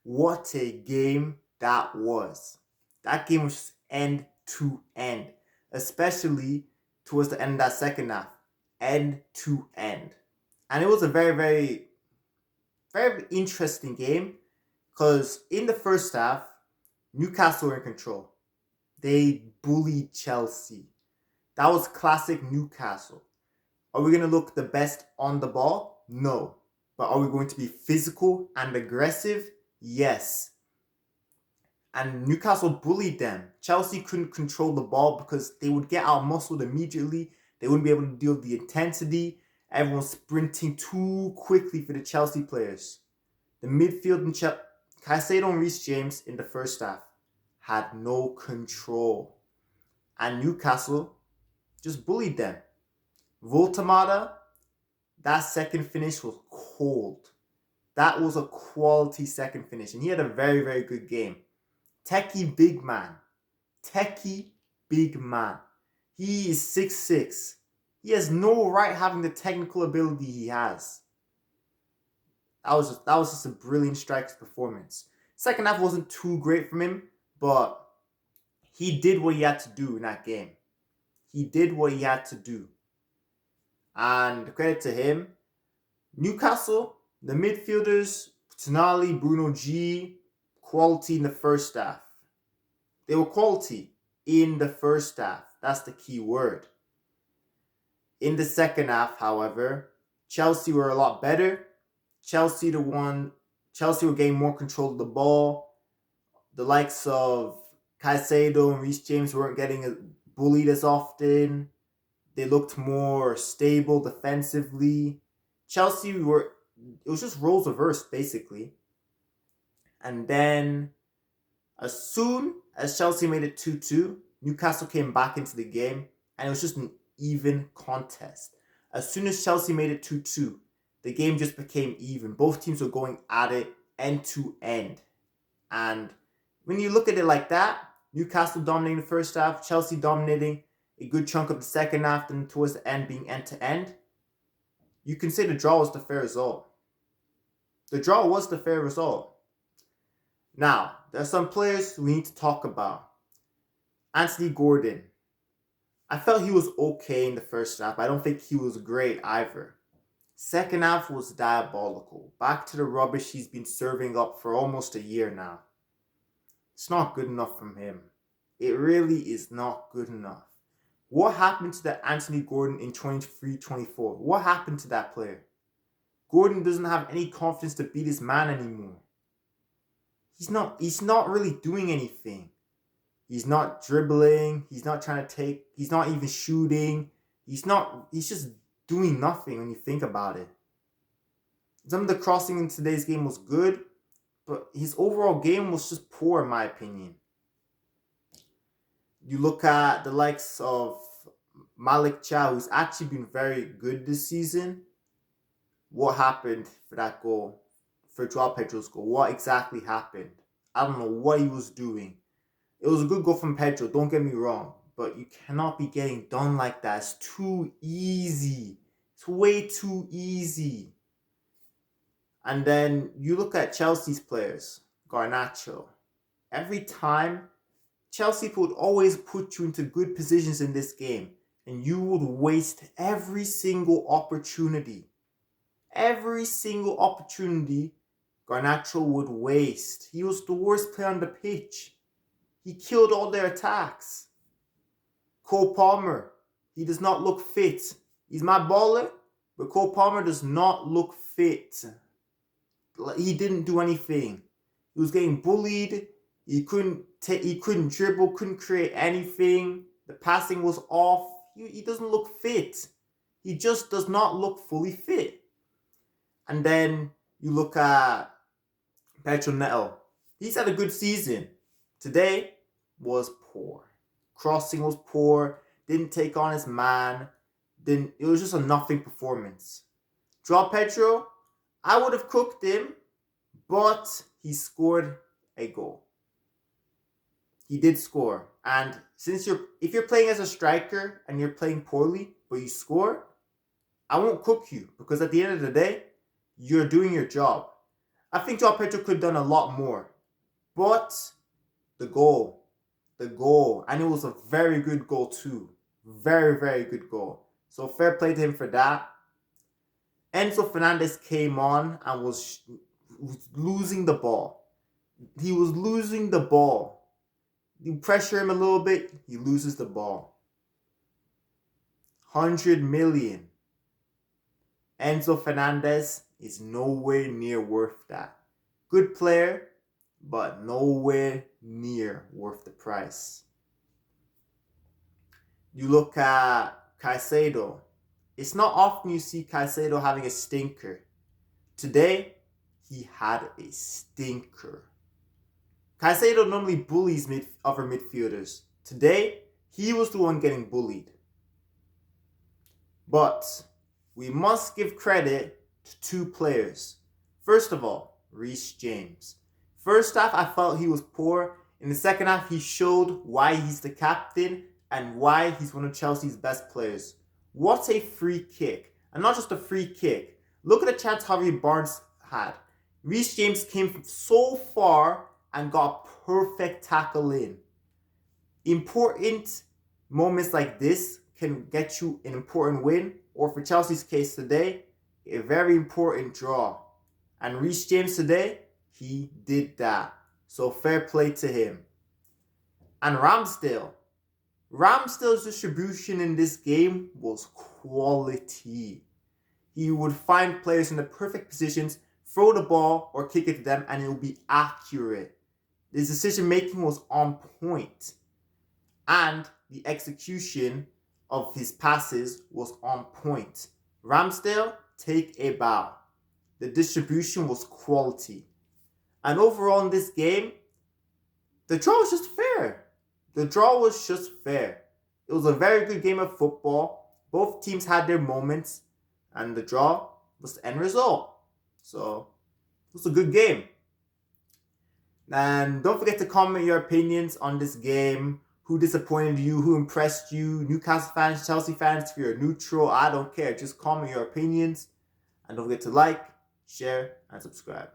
What a game that was. That game was just end to end, especially towards the end of that second half. End to end. And it was a very, very, very interesting game because in the first half, Newcastle were in control. They bullied Chelsea. That was classic Newcastle. Are we going to look the best on the ball? No. But are we going to be physical and aggressive? Yes. And Newcastle bullied them. Chelsea couldn't control the ball because they would get out muscled immediately. They wouldn't be able to deal with the intensity. Everyone's sprinting too quickly for the Chelsea players. The midfield and Caicedo and Reece James in the first half had no control. And Newcastle just bullied them. Woltemade, that second finish was cold. That was a quality second finish. And he had a very, very good game. Techie big man. Techie big man. He is 6'6". He has no right having the technical ability he has. That was just a brilliant strikes performance. Second half wasn't too great from him, but he did what he had to do in that game. He did what he had to do. And credit to him. Newcastle, the midfielders, Tonali, Bruno G, quality in the first half. They were quality in the first half. That's the key word. In the second half, however, Chelsea were a lot better. Chelsea were getting more control of the ball. The likes of Caicedo and Reece James weren't getting bullied as often. They looked more stable defensively. It was just roles reversed basically. And then as soon as Chelsea made it 2-2, Newcastle came back into the game and it was just an even contest. As soon as Chelsea made it 2-2, the game just became even. Both teams were going at it end to end. And when you look at it like that, Newcastle dominating the first half, Chelsea dominating a good chunk of the second half, and towards the end being end to end, you can say the draw was the fair result. The draw was the fair result. Now, there are some players we need to talk about. Anthony Gordon. I felt he was okay in the first half. I don't think he was great either. Second half was diabolical. Back to the rubbish he's been serving up for almost a year now. It's not good enough from him. It really is not good enough. What happened to that Anthony Gordon in 23-24? What happened to that player? Gordon doesn't have any confidence to be this man anymore. He's not really doing anything. He's not dribbling. He's not even shooting. He's just doing nothing when you think about it. Some of the crossing in today's game was good, but his overall game was just poor in my opinion. You look at the likes of Malik Chow, who's actually been very good this season. What happened for that goal? For Joao Pedro's goal? What exactly happened? I don't know what he was doing. It was a good goal from Pedro, don't get me wrong. But you cannot be getting done like that. It's too easy. It's way too easy. And then you look at Chelsea's players. Garnacho. Every time, Chelsea would always put you into good positions in this game. And you would waste every single opportunity. Every single opportunity Garnacho would waste. He was the worst player on the pitch. He killed all their attacks. Cole Palmer, he does not look fit. He's my baller, but Cole Palmer does not look fit. He didn't do anything. He was getting bullied. He couldn't dribble, couldn't create anything. The passing was off. He doesn't look fit. He just does not look fully fit. And then you look at Petro Neto. He's had a good season. Today was poor. Crossing was poor. Didn't take on his man. It was just a nothing performance. Joao Pedro, I would have cooked him, but he scored a goal. He did score. And if you're playing as a striker and you're playing poorly, but you score, I won't cook you because at the end of the day, you're doing your job. I think Joao Pedro could have done a lot more. But the goal, and it was a very good goal too. Very, very good goal. So fair play to him for that. Enzo Fernandez came on and was losing the ball. He was losing the ball. You pressure him a little bit, he loses the ball. 100 million. Enzo Fernandez is nowhere near worth that. Good player, but nowhere near worth the price. You look at Caicedo. It's not often you see Caicedo having a stinker. Today, he had a stinker. Caicedo normally bullies other midfielders. Today, he was the one getting bullied. But we must give credit to two players. First of all, Reece James. First half, I felt he was poor. In the second half, he showed why he's the captain and why he's one of Chelsea's best players. What a free kick. And not just a free kick. Look at the chance Harvey Barnes had. Reece James came from so far and got a perfect tackle in. Important moments like this can get you an important win, or for Chelsea's case today, a very important draw. And Reece James today, he did that. So fair play to him. And Ramsdale's distribution in this game was quality. He would find players in the perfect positions, throw the ball or kick it to them, and it would be accurate. His decision making was on point. And the execution of his passes was on point. Ramsdale, take a bow. The distribution was quality. And overall in this game, the draw was just fair. It was a very good game of football. Both teams had their moments, and the draw was the end result. So, it was a good game. And don't forget to comment your opinions on this game. Who disappointed you? Who impressed you? Newcastle fans, Chelsea fans, if you're neutral, I don't care. Just comment your opinions. And don't forget to like, share, and subscribe.